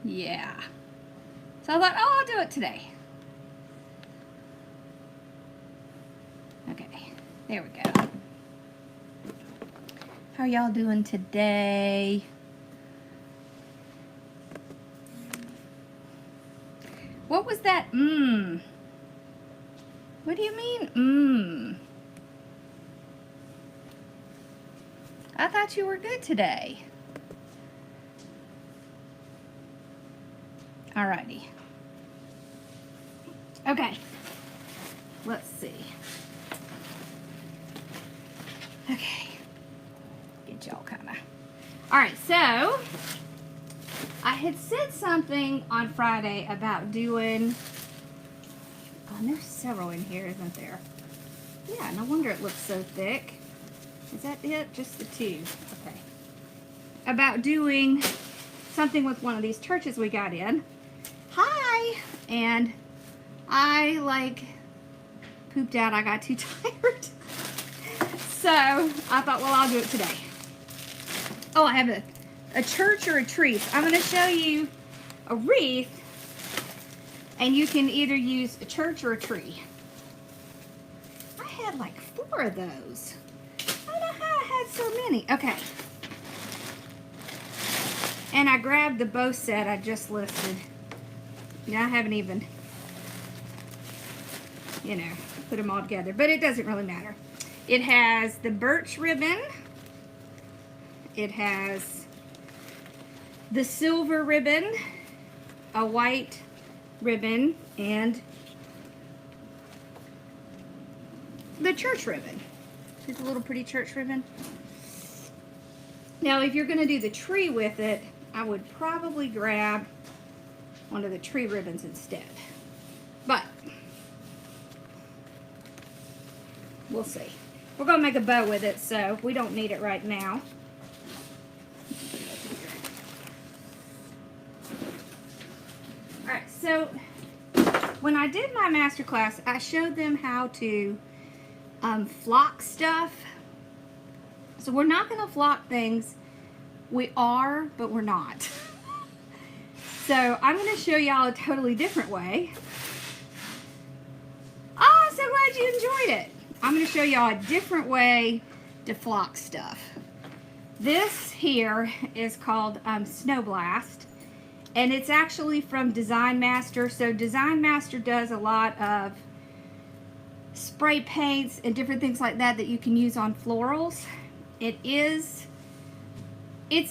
yeah. So I thought, oh, I'll do it today. Okay, there we go. How are y'all doing today? What was that? What do you mean? I thought you were good today. Alrighty. Okay. Let's see. Okay. Get y'all kind of. Alright, so I had said something on Friday about doing. Oh, there's several in here, isn't there? Yeah, no wonder it looks so thick. Is that it? Just the two. Okay. About doing something with one of these churches we got in. Hi! And I, like, pooped out. I got too tired. So, I thought, well, I'll do it today. Oh, I have a church or a tree. So I'm going to show you a wreath. And you can either use a church or a tree. I had like 4 of those. I don't know how I had so many. Okay. And I grabbed the bow set I just listed. Now I haven't even, you know, put them all together. But it doesn't really matter. It has the birch ribbon. It has the silver ribbon, a white ribbon, and the church ribbon. It's a little pretty church ribbon. Now, if you're going to do the tree with it, I would probably grab one of the tree ribbons instead. But we'll see. We're going to make a bow with it, so we don't need it right now. Alright, so when I did my masterclass, I showed them how to flock stuff. So we're not going to flock things. We are, but we're not. So I'm going to show y'all a totally different way. Oh, I'm so glad you enjoyed it. I'm going to show y'all a different way to flock stuff. This here is called Snow Blast. And it's actually from Design Master. So Design Master does a lot of spray paints and different things like that that you can use on florals. It's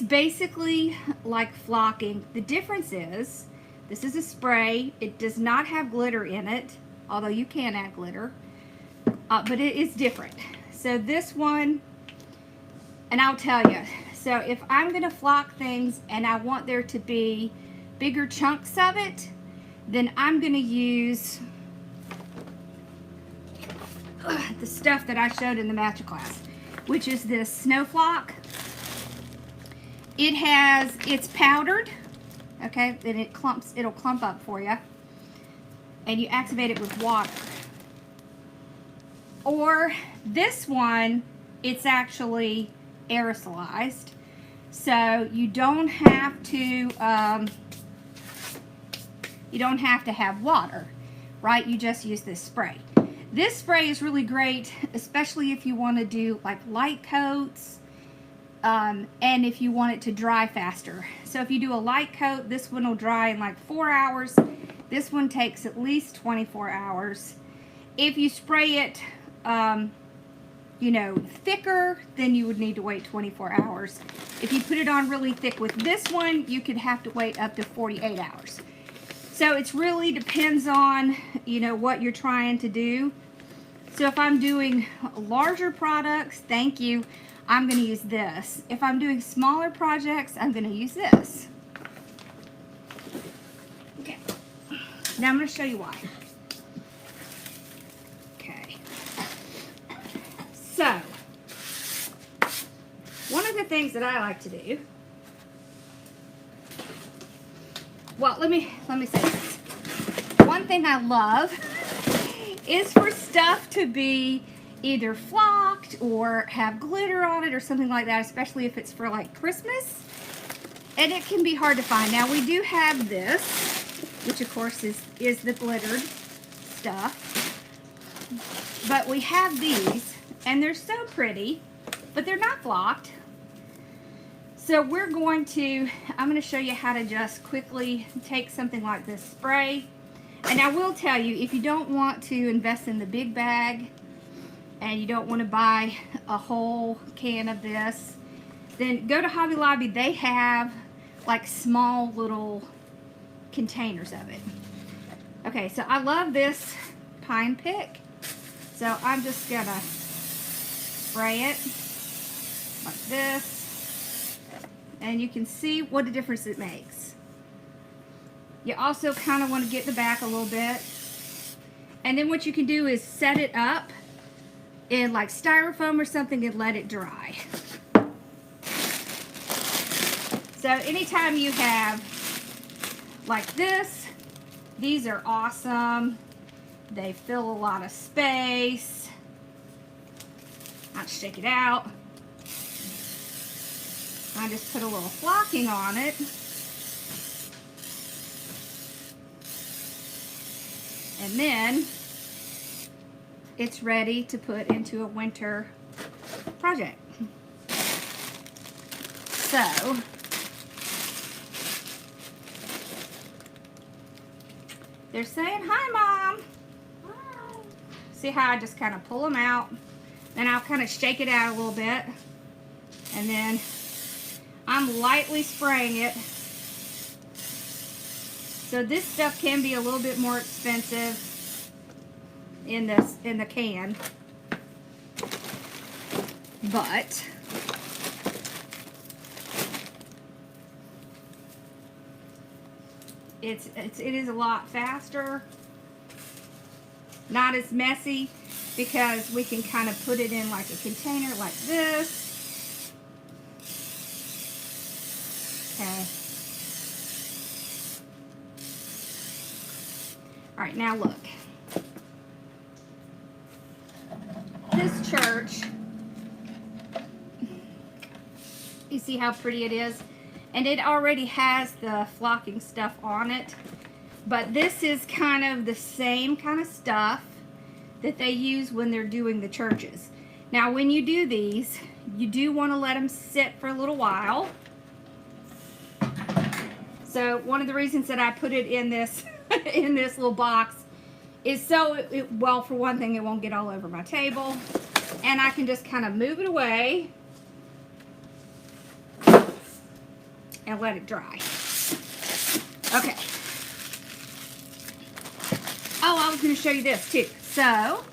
basically like flocking. The difference is, this is a spray. It does not have glitter in it, although you can add glitter. But it is different. So this one, and I'll tell you, so if I'm going to flock things and I want there to be bigger chunks of it, then I'm going to use the stuff that I showed in the masterclass, which is this Snow Flock. It's powdered, okay, and it'll clump up for you, and you activate it with water. Or this one, it's actually aerosolized, so you don't have to have water, right? You just use this spray. This spray is really great, especially if you want to do like light coats, and if you want it to dry faster. So if you do a light coat, this one will dry in like 4 hours. This one takes at least 24 hours. If you spray it, you know, thicker, then you would need to wait 24 hours. If you put it on really thick with this one, you could have to wait up to 48 hours. So it really depends on, you know, what you're trying to do. So if I'm doing larger products, thank you, I'm going to use this. If I'm doing smaller projects, I'm going to use this. Okay. Now I'm going to show you why. Okay. So, one of the things that I like to do, well, let me say this. One thing I love is for stuff to be either flocked or have glitter on it or something like that, especially if it's for like Christmas. And it can be hard to find. Now we do have this, which of course is the glittered stuff. But we have these, and they're so pretty, but they're not flocked. So I'm going to show you how to just quickly take something like this spray. And I will tell you, if you don't want to invest in the big bag, and you don't want to buy a whole can of this, then go to Hobby Lobby. They have like small little containers of it. Okay, so I love this pine pick. So I'm just gonna spray it like this. And you can see what a difference it makes. You also kind of want to get the back a little bit. And then what you can do is set it up in like styrofoam or something and let it dry. So anytime you have like this, these are awesome. They fill a lot of space. I'll shake it out. I just put a little flocking on it. And then it's ready to put into a winter project. So they're saying, "Hi, Mom." Hi. See how I just kind of pull them out. Then I'll kind of shake it out a little bit. And then I'm lightly spraying it. So this stuff can be a little bit more expensive in the can. But it is a lot faster, not as messy, because we can kind of put it in like a container like this. Okay. All right, now look. This church, you see how pretty it is? And it already has the flocking stuff on it. But this is kind of the same kind of stuff that they use when they're doing the churches. Now, when you do these, you do want to let them sit for a little while. So one of the reasons that I put it in this in this little box is so well, for one thing, it won't get all over my table, and I can just kind of move it away and let it dry. Okay. Oh, I was going to show you this too. So,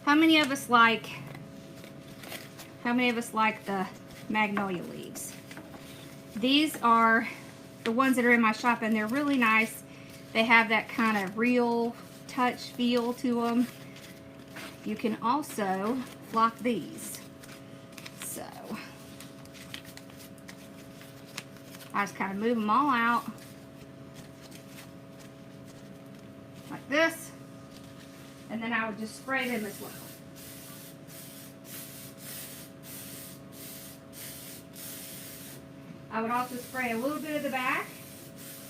how many of us like the magnolia leaves? These are the ones that are in my shop, and they're really nice. They have that kind of real touch feel to them. You can also flock these. So I just kind of move them all out like this, and then I would just spray them as well. I would also spray a little bit of the back,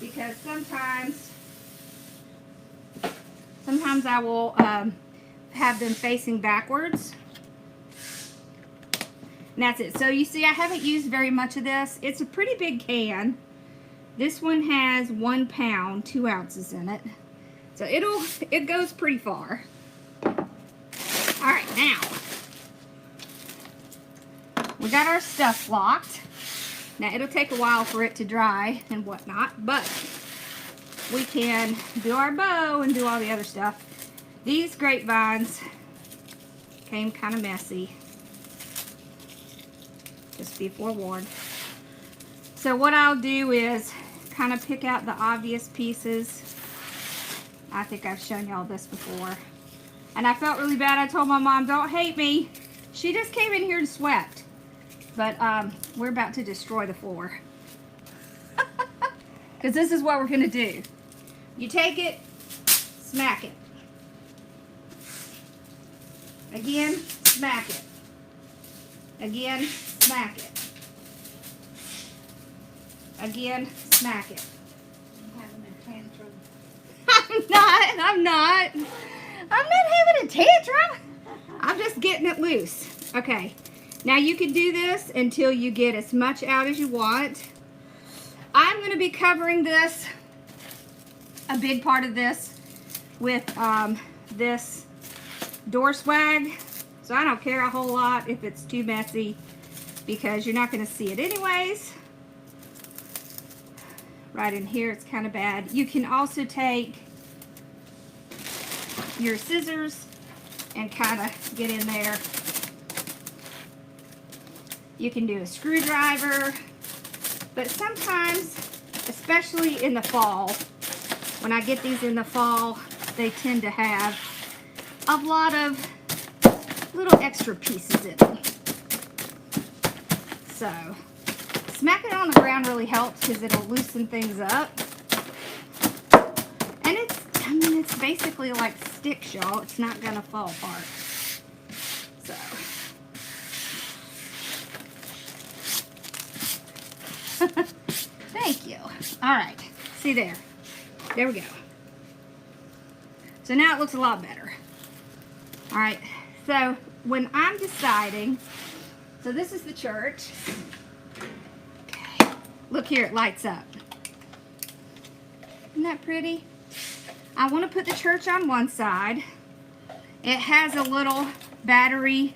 because sometimes I will have them facing backwards. And that's it. So you see, I haven't used very much of this. It's a pretty big can. This one has 1 pound, 2 ounces in it. So it goes pretty far. All right, now we got our stuff flocked. Now, it'll take a while for it to dry and whatnot, but we can do our bow and do all the other stuff. These grapevines came kind of messy. Just be forewarned. So what I'll do is kind of pick out the obvious pieces. I think I've shown y'all this before. And I felt really bad. I told my mom, "Don't hate me." She just came in here and swept. But we're about to destroy the floor. Because this is what we're going to do. You take it, smack it. Again, smack it. Again, smack it. again, smack it. I'm having a tantrum. I'm not having a tantrum. I'm just getting it loose. Okay, now you can do this until you get as much out as you want. I'm going to be covering this, a big part of this, with this door swag. So I don't care a whole lot if it's too messy, because you're not going to see it anyways. Right in here, it's kind of bad. You can also take your scissors and kind of get in there. You can do a screwdriver, but sometimes, especially in the fall, when I get these in the fall, they tend to have a lot of little extra pieces in them. So, smacking it on the ground really helps because it'll loosen things up. And it's basically like sticks, y'all. It's not gonna fall apart. So. Thank you. All right. See there. There we go. So now it looks a lot better. All right. So when I'm deciding, so this is the church. Okay. Look here, it lights up. Isn't that pretty? I want to put the church on one side. It has a little battery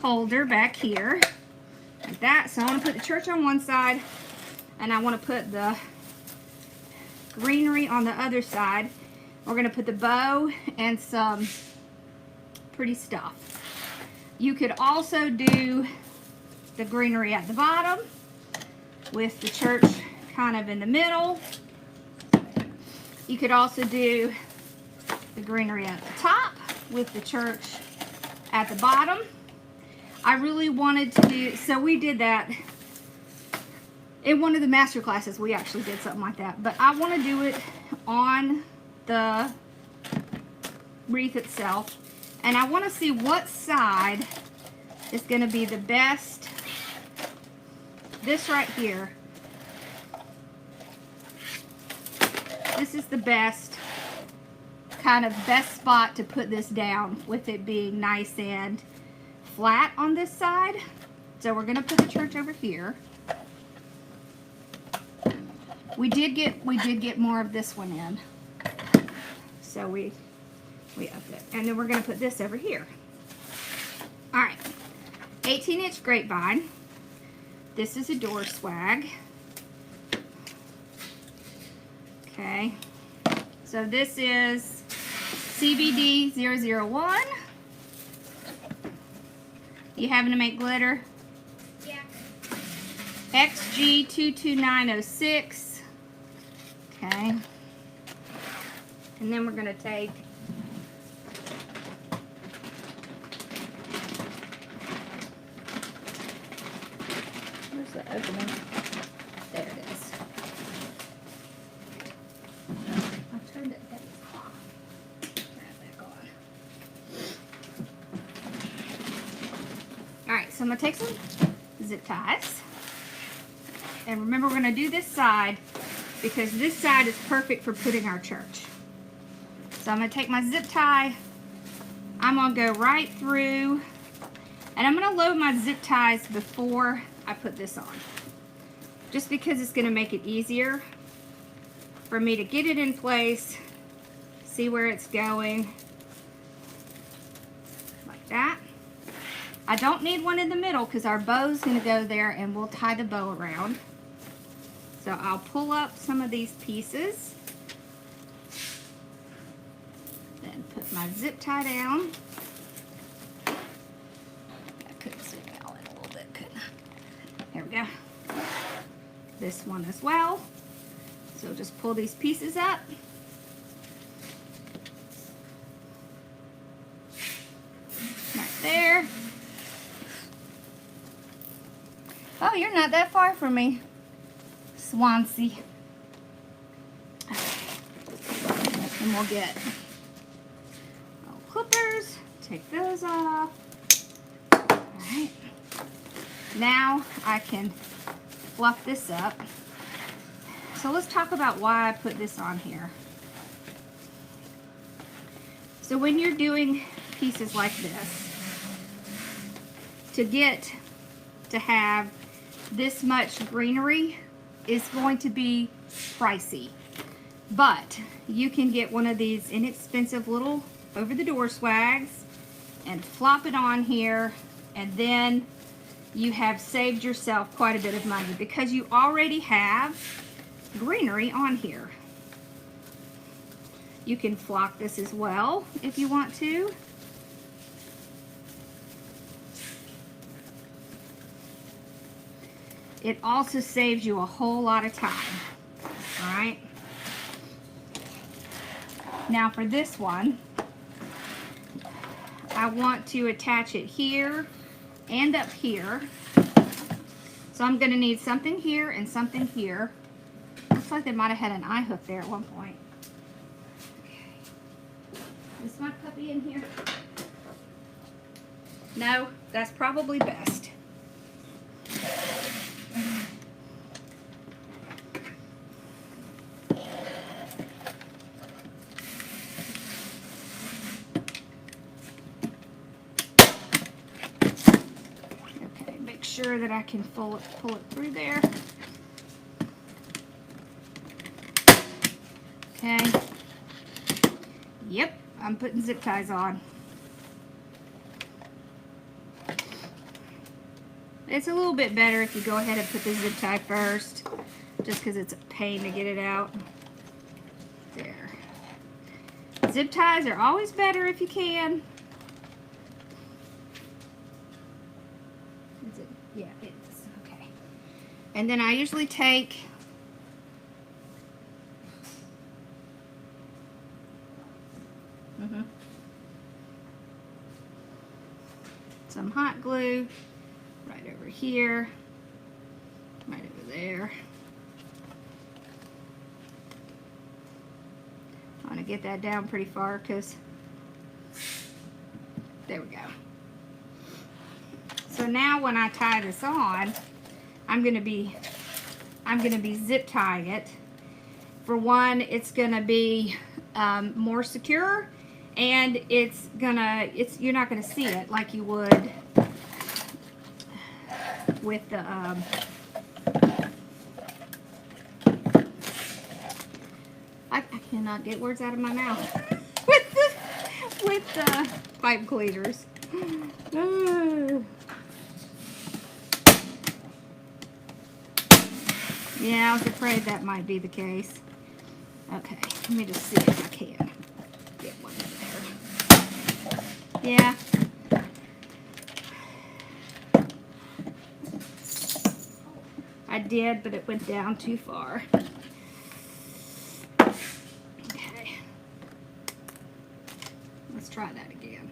holder back here, like that. So I want to put the church on one side, and I want to put the greenery on the other side. We're going to put the bow and some pretty stuff. You could also do the greenery at the bottom with the church kind of in the middle. You could also do the greenery at the top with the church at the bottom. I really wanted to do, so we did that in one of the master classes. We actually did something like that, but I want to do it on the wreath itself, and I want to see what side is going to be the best. This right here, this is the best spot to put this down, with it being nice and flat on this side. So we're going to put the church over here. We did get more of this one in, so we upped it, and then we're going to put this over here. All right, 18-inch grapevine. This is a door swag. Okay, so this is CBD 001. You having to make glitter? Yeah. XG 22906. Okay. And then we're going to take where's the opening? There it is. I turned it back on. Turn it back on. Alright, so I'm going to take some zip ties. And remember, we're going to do this side because this side is perfect for putting our church. So I'm going to take my zip tie. I'm going to go right through. And I'm going to load my zip ties before I put this on, just because it's going to make it easier for me to get it in place, see where it's going, like that. I don't need one in the middle because our bow's going to go there, and we'll tie the bow around. So I'll pull up some of these pieces, then put my zip tie down. I could zoom out in a little bit, couldn't I? There we go. This one as well. So just pull these pieces up. Right there. Oh, you're not that far from me, Swansea. Okay. And we'll get clippers. Take those off. Alright. Now I can fluff this up. so let's talk about why I put this on here. So when you're doing pieces like this, to have this much greenery is going to be pricey. But you can get one of these inexpensive little over-the-door swags and flop it on here, and then you have saved yourself quite a bit of money because you already have greenery on here. You can flock this as well if you want to. It also saves you a whole lot of time. All right. Now for this one, I want to attach it here and up here. So I'm going to need something here and something here. Looks like they might have had an eye hook there at one point. Okay. Is my puppy in here? No, that's probably best. Sure that I can pull it through there. Okay. Yep, I'm putting zip ties on. It's a little bit better if you go ahead and put the zip tie first, just because it's a pain to get it out. There. Zip ties are always better if you can. Yeah, it is. Okay. And then I usually take some hot glue right over here, right over there. I want to get that down pretty far because there we go. So now when I tie this on, I'm gonna be zip tying it. For one, it's gonna be more secure, and you're not gonna see it like you would with the I cannot get words out of my mouth with the pipe cleaners. Yeah, I was afraid that might be the case. Okay, let me just see if I can get one in there. Yeah. I did, but it went down too far. Okay. Let's try that again.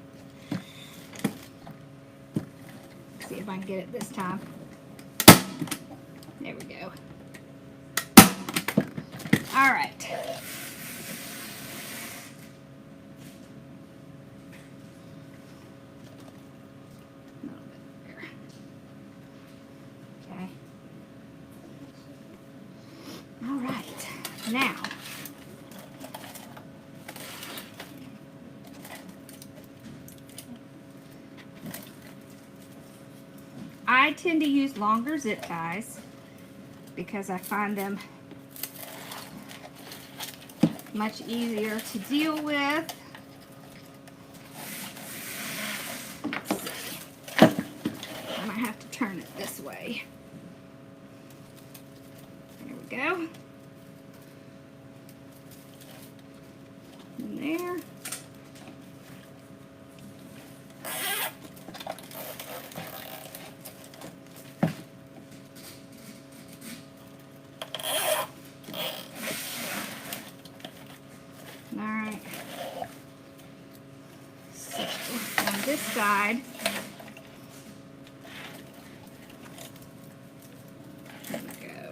See if I can get it this time. There we go. All right. A little bit there. Okay. All right. Now, I tend to use longer zip ties because I find them much easier to deal with. Let's see. I might have to turn it this way. There we go. And there. Alright, so on this side, there we go.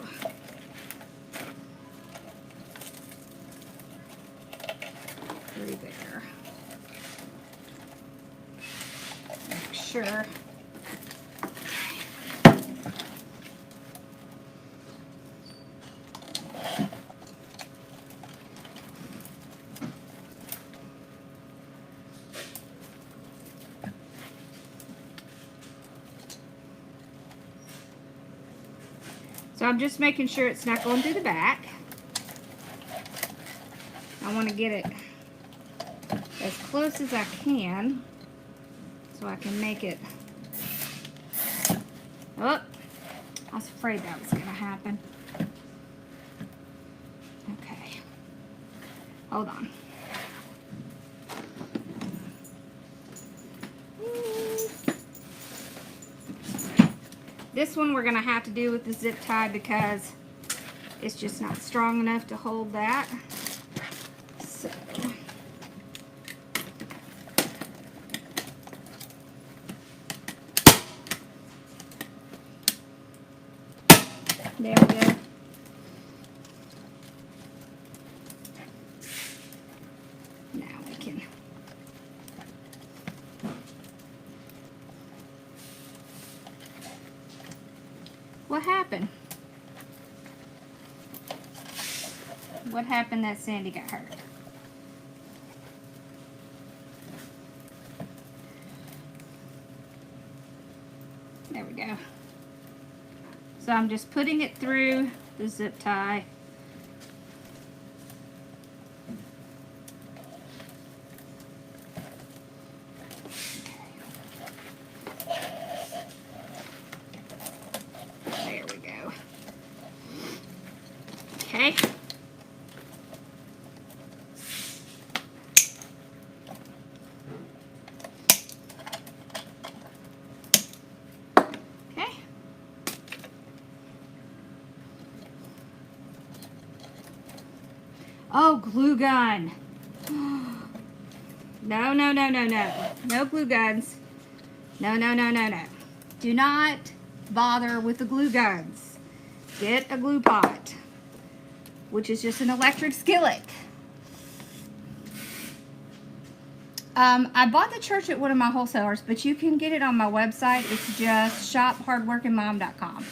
Through there. Make sure. So I'm just making sure it's not going through the back. I want to get it as close as I can so I can make it. Oh, I was afraid that was going to happen. Okay, hold on. This one we're going to have to do with the zip tie because it's just not strong enough to hold that. So, there we go. Now we can. What happened? What happened that Sandy got hurt? There we go. So I'm just putting it through the zip tie. There we go. Okay. Oh, glue gun. No, no, no, no, no. No glue guns. No, no, no, no, no. Do not bother with the glue guns. Get a glue pot, which is just an electric skillet. I bought the church at one of my wholesalers, but you can get it on my website. It's just shophardworkingmom.com.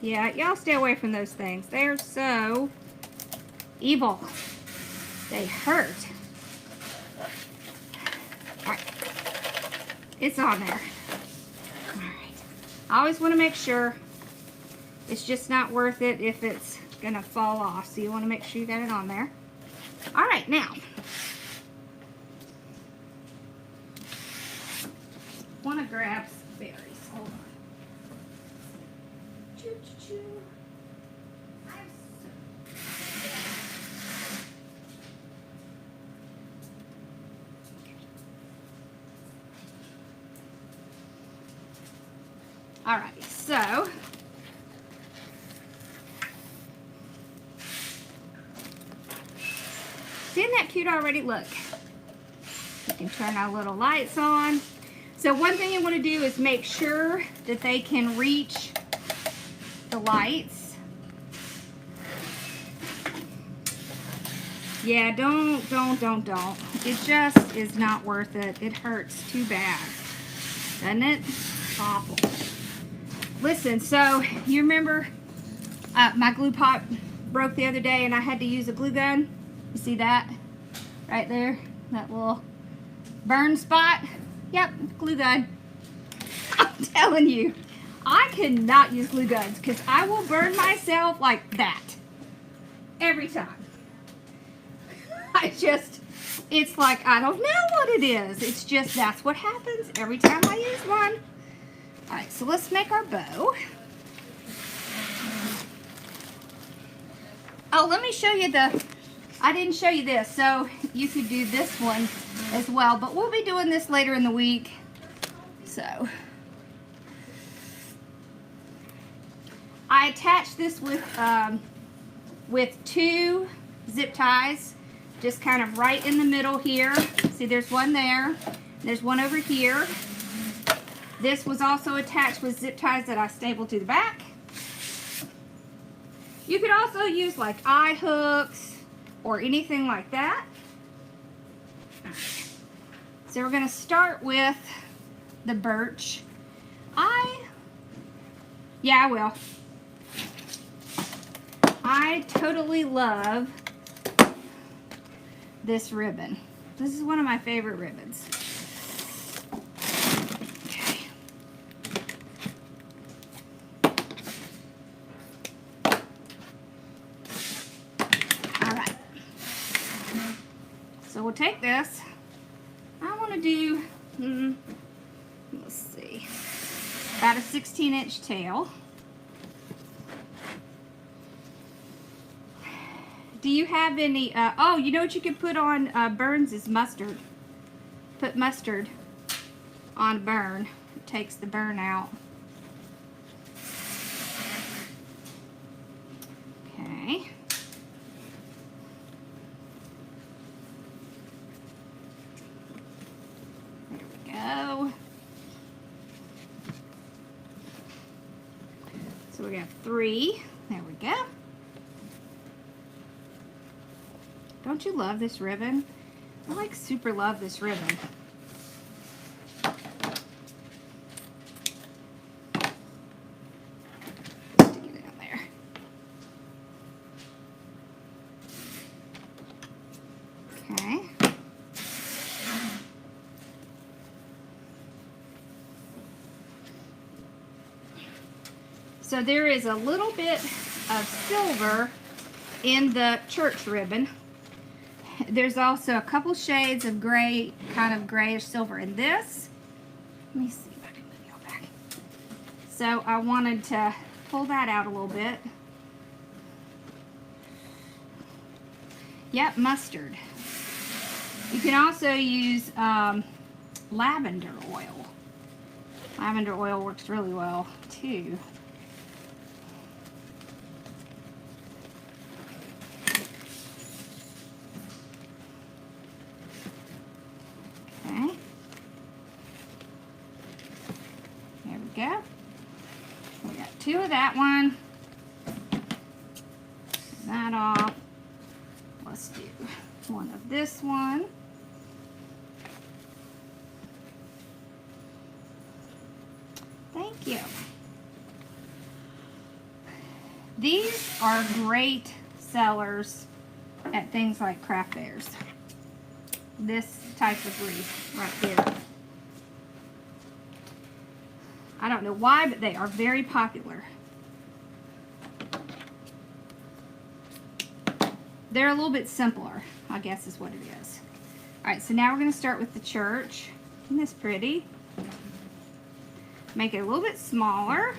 Yeah, y'all stay away from those things. They're so evil. They hurt. All right. It's on there. All right. I always want to make sure it's just not worth it if it's going to fall off. So you want to make sure you got it on there. All right, now. I want to grab some berries. Hold on. Alright, so isn't that cute already? Look, you can turn our little lights on. So one thing you want to do is make sure that they can reach the lights. Yeah, don't. It just is not worth it. It hurts too bad. Doesn't it? Awful. Listen, so you remember my glue pot broke the other day and I had to use a glue gun? You see that? Right there? That little burn spot? Yep, glue gun. I'm telling you. I cannot use glue guns because I will burn myself like that every time. It's like, I don't know what it is. It's just, that's what happens every time I use one. All right, so let's make our bow. Oh, let me show you I didn't show you this, so you could do this one as well, but we'll be doing this later in the week. So I attached this with two zip ties, just kind of right in the middle here. See, there's one there. There's one over here. This was also attached with zip ties that I stapled to the back. You could also use like eye hooks or anything like that. So we're going to start with the birch. Yeah, I will. I totally love this ribbon. This is one of my favorite ribbons. Okay. we'll take this. I want to do, let's see, about a 16-inch tail. Do you have any, oh, you know what you can put on burns is mustard. Put mustard on a burn. It takes the burn out. Okay. There we go. So we got 3. There we go. Don't you love this ribbon? I like super love this ribbon. Stick it in there. Okay. So there is a little bit of silver in the church ribbon. There's also a couple shades of gray, kind of grayish silver in this. Let me see if I can move y'all back. So I wanted to pull that out a little bit. Yep, mustard. You can also use lavender oil. Lavender oil works really well too. Okay. There we go. We got 2 of that one. Get that off. Let's do 1 of this one. Thank you. These are great sellers at things like craft fairs. This type of wreath right here. I don't know why, but they are very popular. They're a little bit simpler, I guess is what it is. Alright, so now we're going to start with the church. Isn't this pretty? Make it a little bit smaller.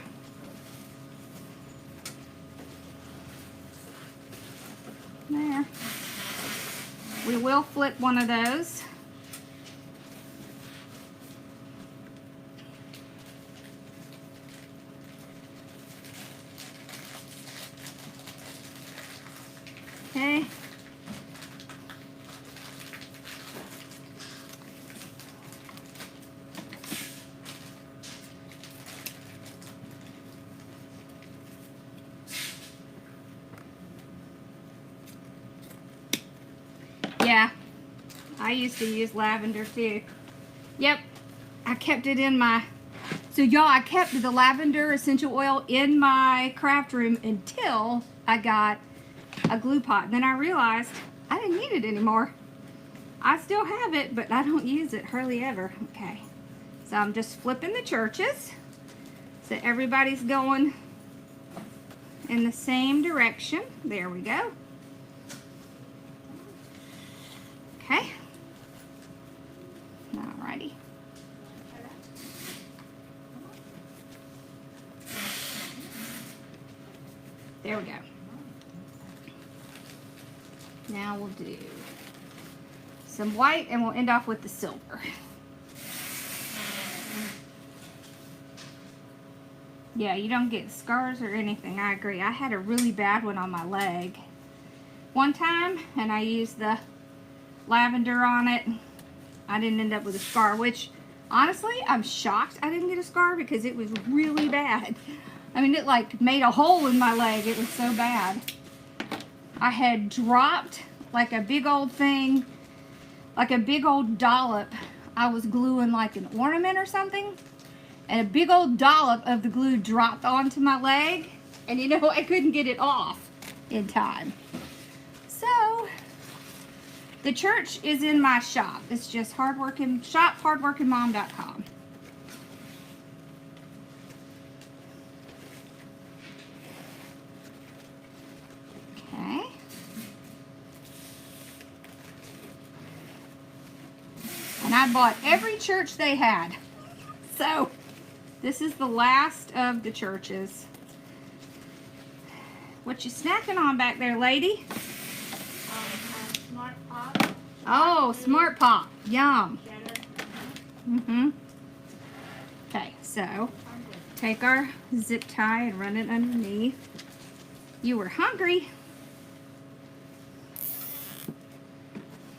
There. We will flip one of those. Okay. Yeah, I used to use lavender too. Yep, I kept it in my, so y'all, I kept the lavender essential oil in my craft room until I got a glue pot. And then I realized I didn't need it anymore. I still have it, but I don't use it hardly ever. Okay, so I'm just flipping the churches so everybody's going in the same direction. There we go. Okay. Alrighty. There we go. Now we'll do some white and we'll end off with the silver. Yeah, you don't get scars or anything. I agree. I had a really bad one on my leg one time and I used the lavender on it. I didn't end up with a scar, which honestly I'm shocked I didn't get a scar because it was really bad. I mean, it like made a hole in my leg. It was so bad. I had dropped like a big old thing, like a big old dollop. I was gluing like an ornament or something, and a big old dollop of the glue dropped onto my leg, and you know, I couldn't get it off in time. So the church is in my shop. It's just hardworkingmom.com. Okay. I bought every church they had. So this is the last of the churches. What you snacking on back there, lady? Smart Pop. Oh, Smart Pop. Yum. Mm-hmm. Okay, so take our zip tie and run it underneath. You were hungry.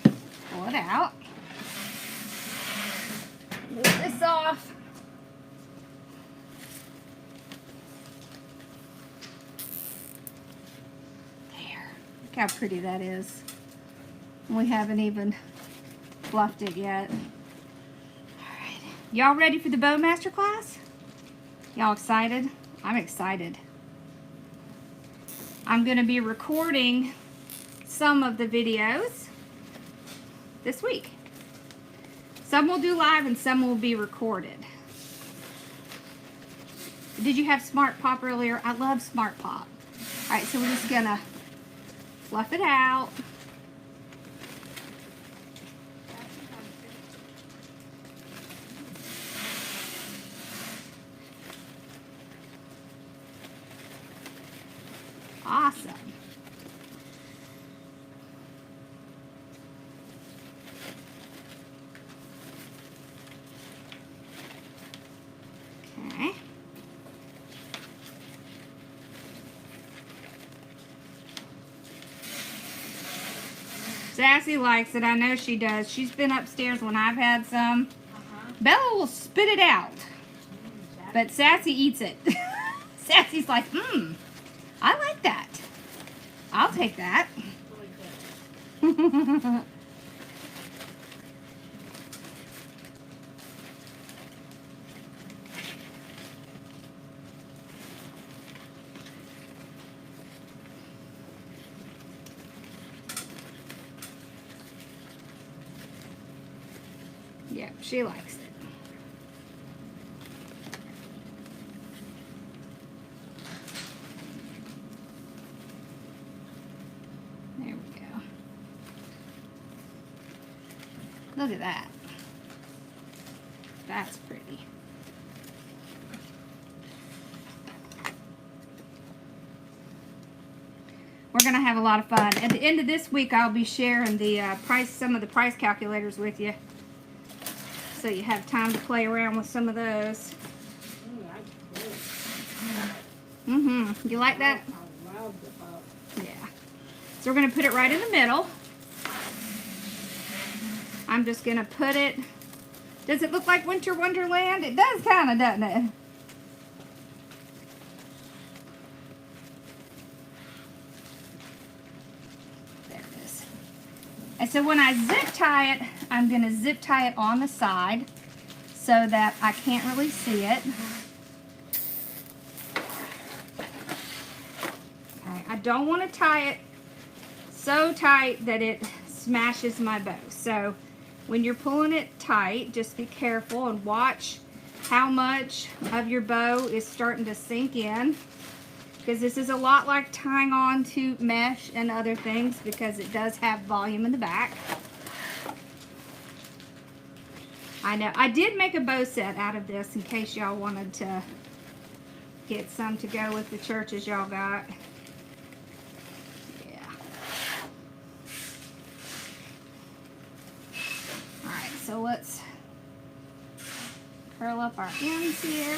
Pull it out. Move this off. There. Look how pretty that is. We haven't even fluffed it yet. Alright. Y'all ready for the bow master class? Y'all excited? I'm excited. I'm going to be recording some of the videos this week. Some will do live and some will be recorded. Did you have Smart Pop earlier? I love Smart Pop. Alright, so we're just going to fluff it out. Awesome. Okay. Sassy likes it. I know she does. She's been upstairs when I've had some. Bella will spit it out, but Sassy eats it. Sassy's like, I like that. I'll take that. Yeah, she likes it. There we go. Look at that. That's pretty. We're going to have a lot of fun. At the end of this week, I'll be sharing the some of the price calculators with you. So you have time to play around with some of those. You like that? I love the pop. Yeah. So we're going to put it right in the middle. I'm just going to put it... Does it look like Winter Wonderland? It does kind of, doesn't it? There it is. And so when I zip tie it, I'm going to zip tie it on the side so that I can't really see it. Okay, I don't want to tie it so tight that it smashes my bow. So when you're pulling it tight, just be careful and watch how much of your bow is starting to sink in, because this is a lot like tying on to mesh and other things, because it does have volume in the back. I know. I did make a bow set out of this in case y'all wanted to get some to go with the churches y'all got. Yeah. Alright, so let's curl up our ends here.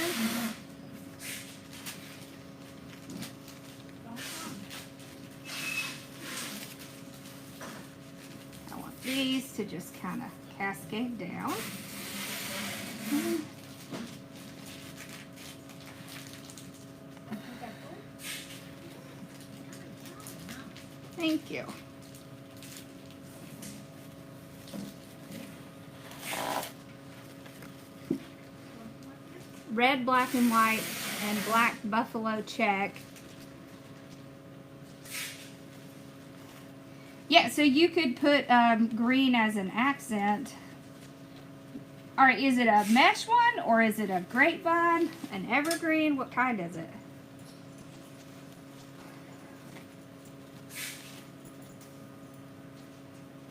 I want these to just kind of cascade down. Thank you. Red, black, and white, and black buffalo check. Yeah, so you could put green as an accent. All right, is it a mesh one or is it a grapevine, an evergreen? What kind is it?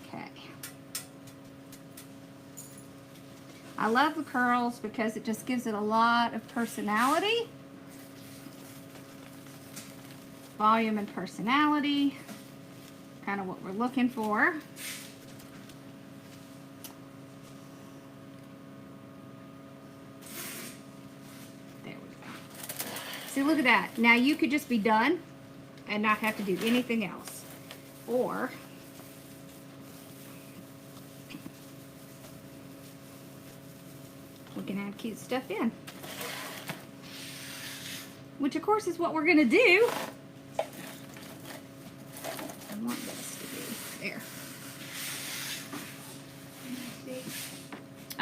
Okay. I love the curls because it just gives it a lot of personality. Volume and personality. Kind of what we're looking for. There we go. See, look at that. Now you could just be done and not have to do anything else. Or we can add cute stuff in. Which of course is what we're going to do. I want this to be there.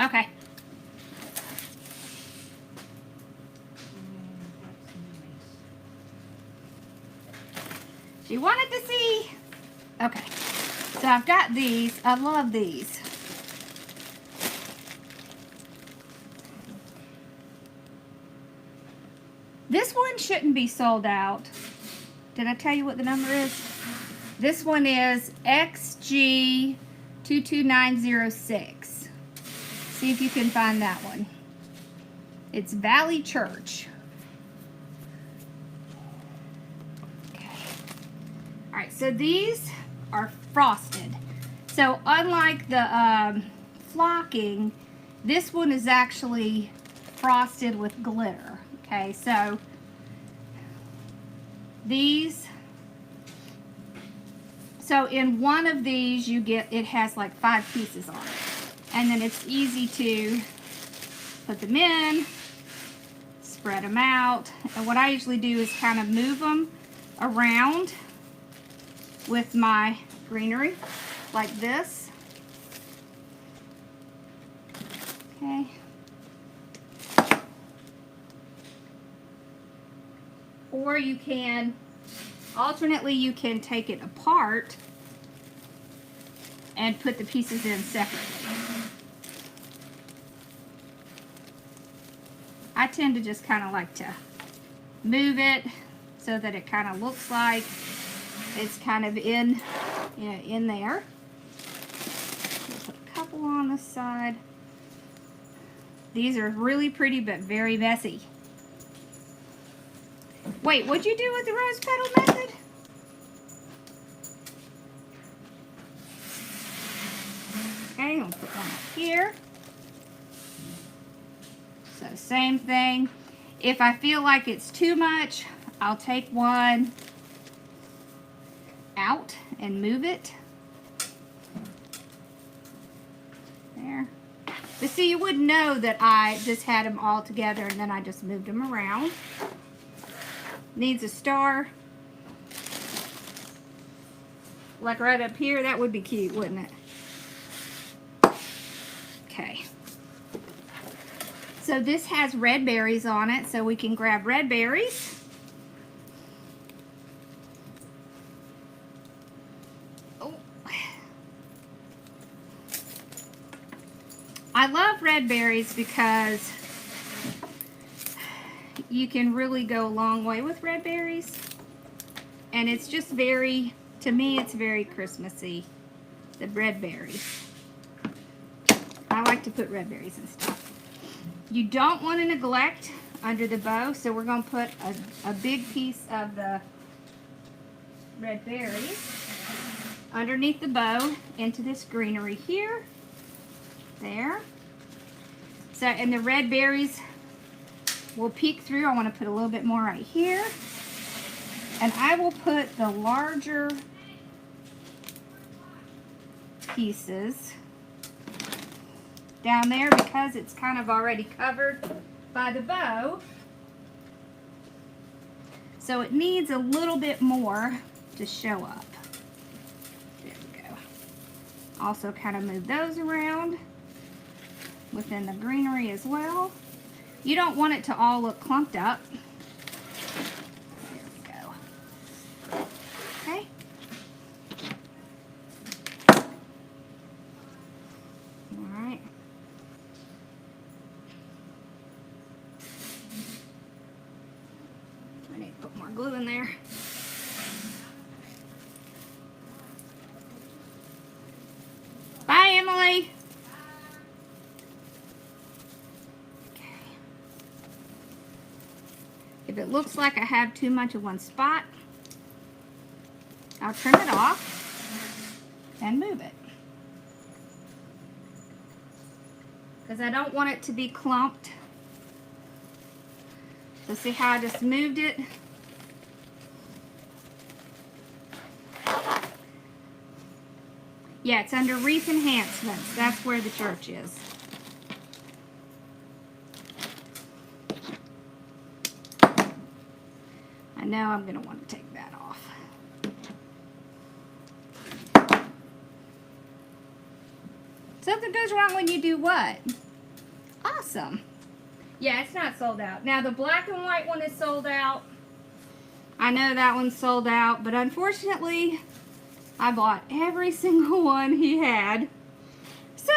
Okay. She wanted to see. Okay. So I've got these. I love these. This one shouldn't be sold out. Did I tell you what the number is? This one is XG22906. See if you can find that one. It's Valley Church. Okay. Alright, so these are frosted. So unlike the flocking, this one is actually frosted with glitter. Okay, so these, so in one of these you get, it has like 5 pieces on it. And then it's easy to put them in, spread them out. And what I usually do is kind of move them around with my greenery like this. Okay. Or you can, alternately, you can take it apart and put the pieces in separately. I tend to just kind of like to move it so that it kind of looks like it's kind of in, you know, in there. We'll put a couple on this side. These are really pretty but very messy. Wait, what'd you do with the rose petal method? Okay, I'm gonna put one up here. So same thing. If I feel like it's too much, I'll take one out and move it. There. But see, you wouldn't know that I just had them all together and then I just moved them around. Needs a star. Like right up here, that would be cute, wouldn't it? Okay. So this has red berries on it, so we can grab red berries. Oh. I love red berries because you can really go a long way with red berries. And it's just very, to me, it's very Christmassy, the red berries. I like to put red berries and stuff. You don't want to neglect under the bow, so we're going to put a big piece of the red berries underneath the bow into this greenery here. There. So, and the red berries will peek through. I want to put a little bit more right here. And I will put the larger pieces down there because it's kind of already covered by the bow. So it needs a little bit more to show up. There we go. Also kind of move those around within the greenery as well. You don't want it to all look clumped up. There we go. Okay. All right. I need to put more glue in there. Bye, Emily. If it looks like I have too much of one spot, I'll trim it off and move it. Because I don't want it to be clumped. So see how I just moved it? Yeah, it's under Wreath enhancements. That's where the church is. I know I'm going to want to take that off. Something goes wrong when you do what? Awesome. Yeah, it's not sold out. Now, the black and white one is sold out. I know that one's sold out, but unfortunately, I bought every single one he had. So,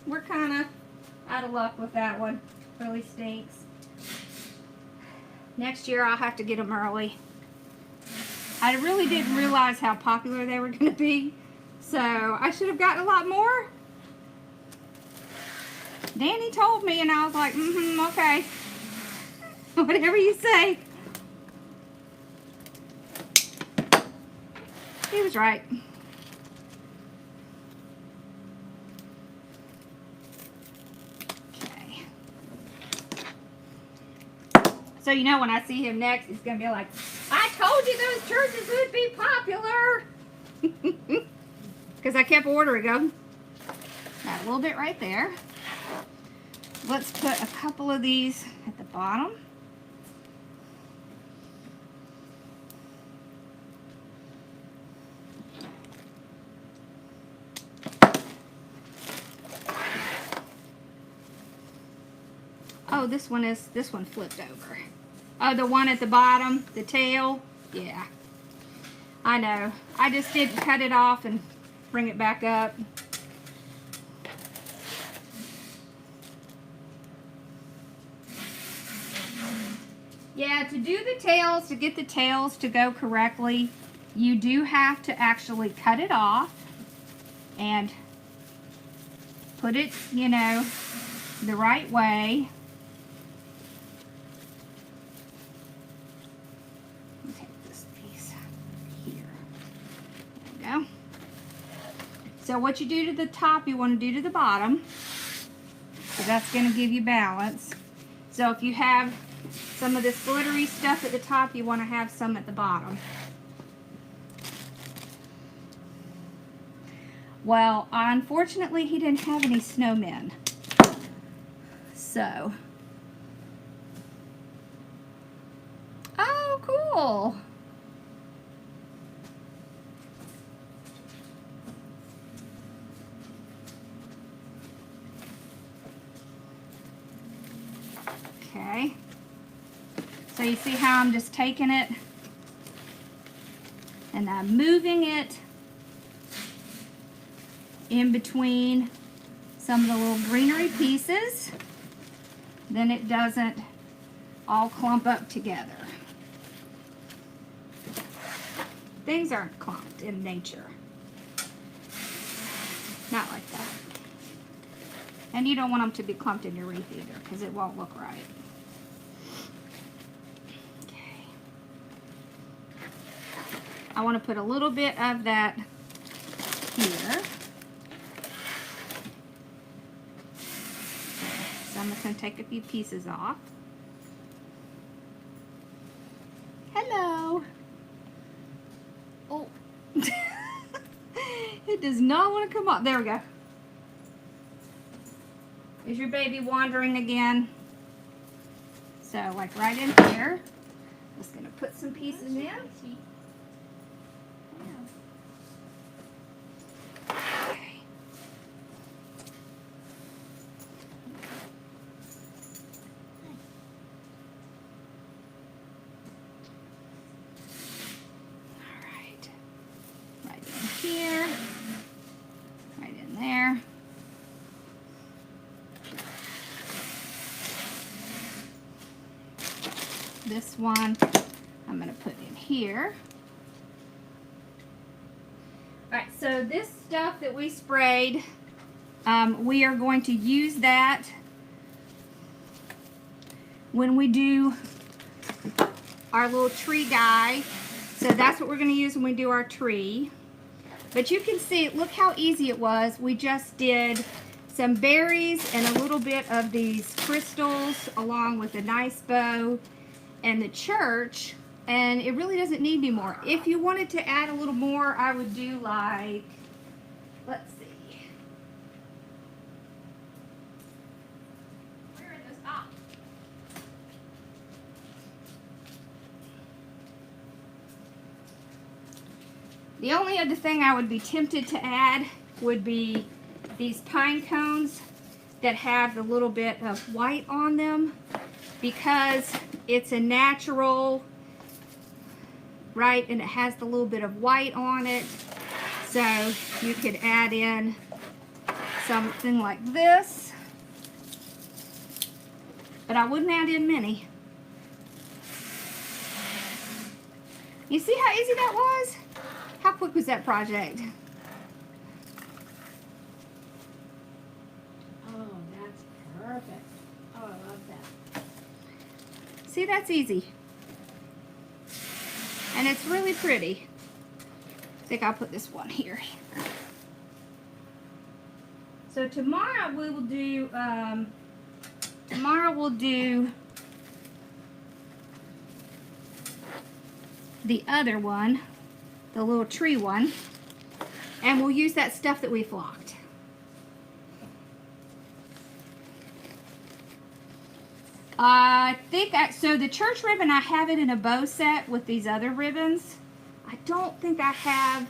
we're kind of out of luck with that one. Really stinks. Next year, I'll have to get them early. I really didn't realize how popular they were going to be. So, I should have gotten a lot more. Danny told me, and I was like, okay. Whatever you say. He was right. Okay. So, you know, when I see him next, he's going to be like, I told you those churches would be popular. Because I kept ordering them. Got a little bit right there. Let's put a couple of these at the bottom. Oh, this one flipped over. Oh, the one at the bottom, the tail. Yeah. I know. I just didn't cut it off and bring it back up. Yeah, to do the tails, to get the tails to go correctly, you do have to actually cut it off and put it, you know, the right way. Take this piece here. There we go. So what you do to the top, you want to do to the bottom. So that's going to give you balance. So if you have some of this glittery stuff at the top, you want to have some at the bottom. Well, unfortunately, he didn't have any snowmen. So. Oh, cool. Okay. So you see how I'm just taking it and I'm moving it in between some of the little greenery pieces. Then it doesn't all clump up together. Things aren't clumped in nature. Not like that. And you don't want them to be clumped in your wreath either, because it won't look right. I want to put a little bit of that here. So I'm just going to take a few pieces off. Hello. Oh. It does not want to come off. There we go. Is your baby wandering again? So like right in here. Just going to put some pieces in. Here, right in there. This one I'm going to put in here. Alright, so this stuff that we sprayed, we are going to use that when we do our little tree guy. So that's what we're going to use when we do our tree. But you can see, look how easy it was. We just did some berries and a little bit of these crystals along with a nice bow and the church. And it really doesn't need any more. If you wanted to add a little more, I would do like, let's see. Where are those? Ah. The only other thing I would be tempted to add would be these pine cones that have the little bit of white on them, because it's a natural, right, and it has the little bit of white on it. So you could add in something like this, but I wouldn't add in many. You see how easy that was? How quick was that project? Oh, that's perfect. Oh, I love that. See, that's easy. And it's really pretty. I think I'll put this one here. So tomorrow we will do, the other one, the little tree one, and we'll use that stuff that we flocked. I think, so the church ribbon, I have it in a bow set with these other ribbons. I don't think I have,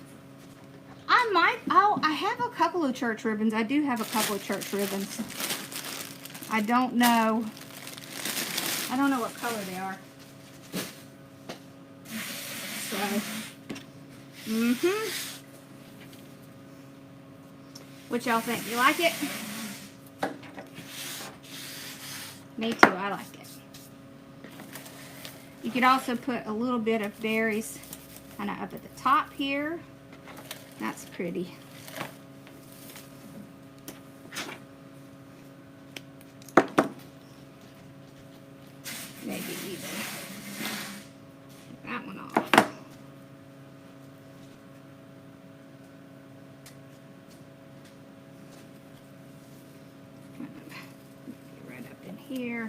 I have a couple of church ribbons. I do have a couple of church ribbons. I don't know what color they are. So, what y'all think? You like it? Me too, I like it. You could also put a little bit of berries kind of up at the top here. That's pretty. Maybe even take that one off. Right up in here.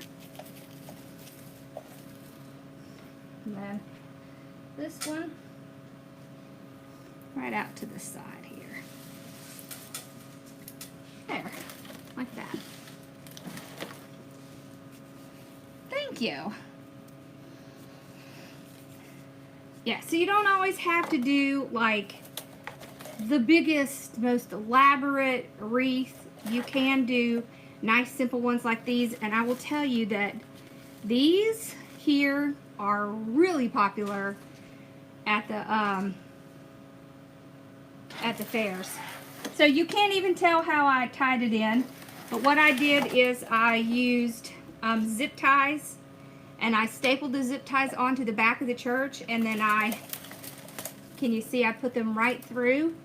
And then this one right out to the side here. There, like that. Thank you. Yeah, so you don't always have to do like the biggest, most elaborate wreath. You can do nice simple ones like these, and I will tell you that these here are really popular at the fairs. So you can't even tell how I tied it in, but what I did is I used zip ties, and I stapled the zip ties onto the back of the church, and then can you see I put them right through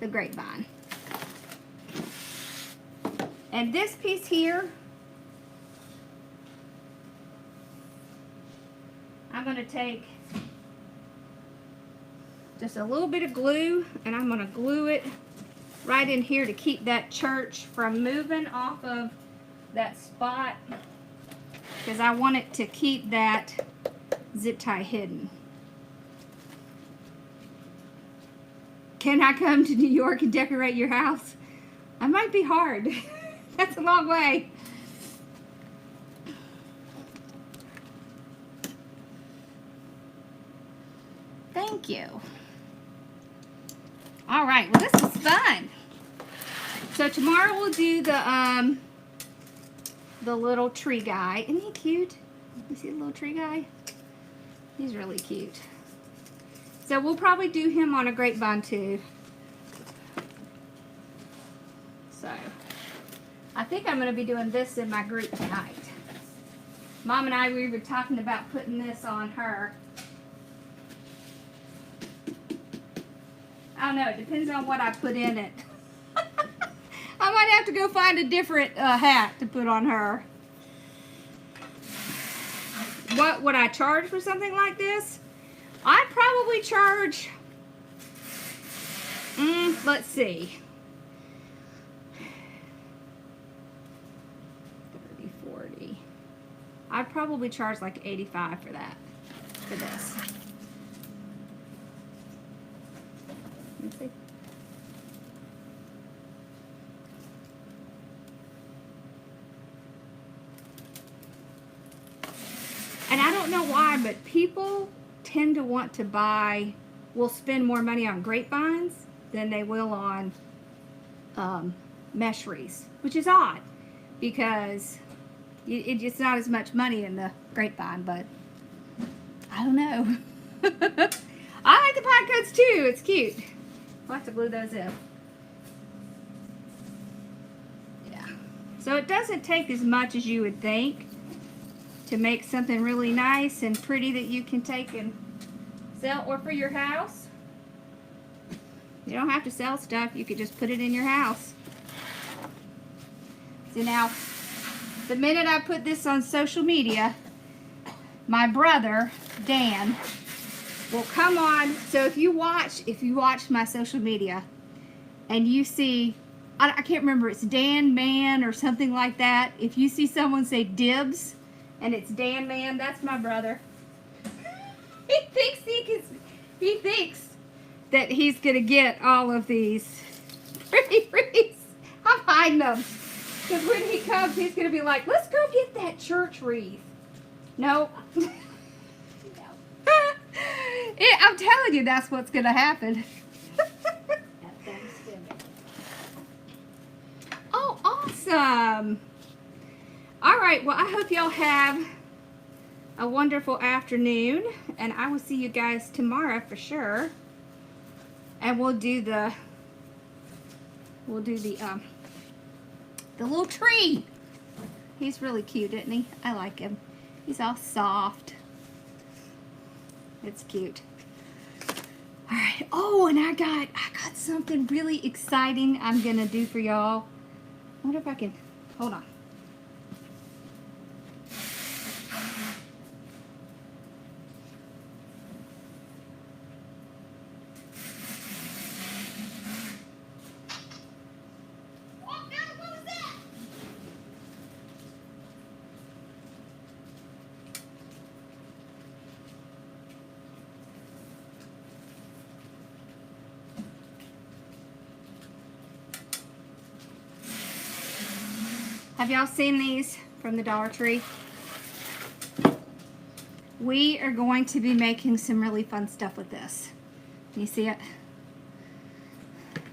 the grapevine. And this piece here, I'm going to take just a little bit of glue, and I'm going to glue it right in here to keep that church from moving off of that spot, because I want it to keep that zip tie hidden. Can I come to New York and decorate your house? I might be hard. That's a long way. Thank you. All right, well, this was fun. So tomorrow we'll do the little tree guy. Isn't he cute? You see the little tree guy? He's really cute. So we'll probably do him on a grapevine too. So I think I'm going to be doing this in my group tonight. Mom and I, we were talking about putting this on her. I don't know, it depends on what I put in it. I might have to go find a different hat to put on her. what would I charge for something like this? I'd probably charge, let's see, 30, 40. I'd probably charge like $85 for that, for this. Let me see. And I don't know why, but people tend to want to buy, will spend more money on grapevines than they will on mesh wreaths, which is odd because it's not as much money in the grapevine, but I don't know. I like the pine coats too. It's cute. I'll have to glue those in. Yeah. So it doesn't take as much as you would think to make something really nice and pretty that you can take and sell, or for your house. You don't have to sell stuff. You could just put it in your house. So now, the minute I put this on social media, my brother, Dan, will come on. So if you watch my social media and you see, I can't remember, it's Dan Man or something like that. If you see someone say dibs and it's Dan Man, that's my brother. He thinks that he's gonna get all of these pretty wreaths. I'm hiding them because when he comes, he's gonna be like, "Let's go get that church wreath." Nope. I'm telling you, that's what's gonna happen. Oh, awesome! All right. Well, I hope y'all have a wonderful afternoon, and I will see you guys tomorrow for sure. And we'll do the little tree. He's really cute, isn't he? I like him. He's all soft. It's cute. All right. Oh, and I got something really exciting I'm gonna do for y'all. I wonder if I can. Hold on. Have y'all seen these from the Dollar Tree? We are going to be making some really fun stuff with this. Can you see it?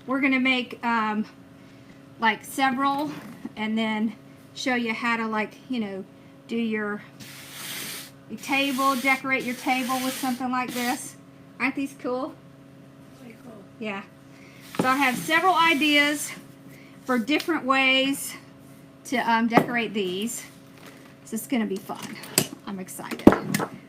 We're going to make like several and then show you how to, like, you know, do your table, decorate your table with something like this. Aren't these cool? Very cool. Yeah. So I have several ideas for different ways to decorate these. So it's going to be fun. I'm excited.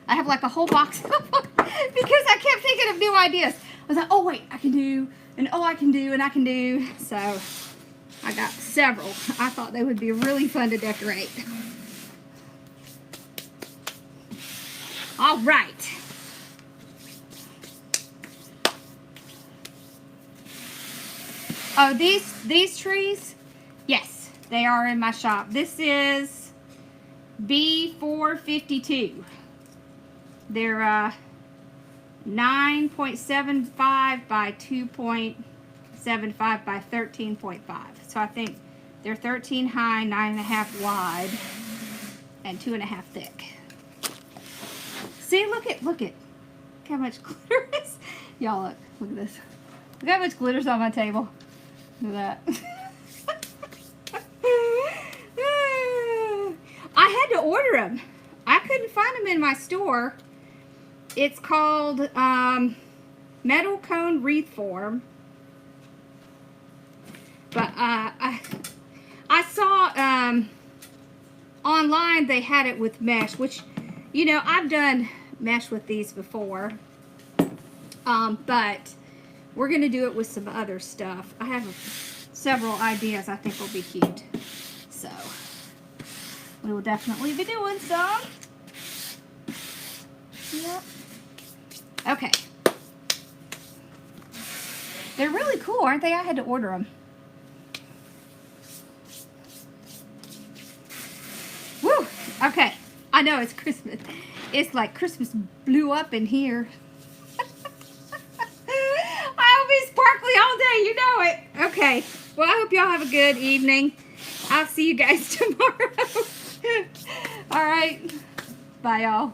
I have like a whole box of them because I kept thinking of new ideas. I was like, oh wait, I can do, and oh I can do, and I can do. So I got several. I thought they would be really fun to decorate. All right. Oh, these trees? Yes. They are in my shop. This is B452. They're 9.75 by 2.75 by 13.5. So I think they're 13 high, 9.5 wide, and 2.5 thick. See, look at how much glitter is. Y'all look at this. Look how much glitter's on my table. Look at that. I had to order them. I couldn't find them in my store. It's called metal cone wreath form. But I saw online they had it with mesh, which, you know, I've done mesh with these before. But we're going to do it with some other stuff. I have several ideas I think will be cute. So we will definitely be doing some. Yep. Okay. They're really cool, aren't they? I had to order them. Woo! Okay. I know it's Christmas. It's like Christmas blew up in here. I'll be sparkly all day. You know it. Okay. Well, I hope y'all have a good evening. I'll see you guys tomorrow. All right. Bye, y'all.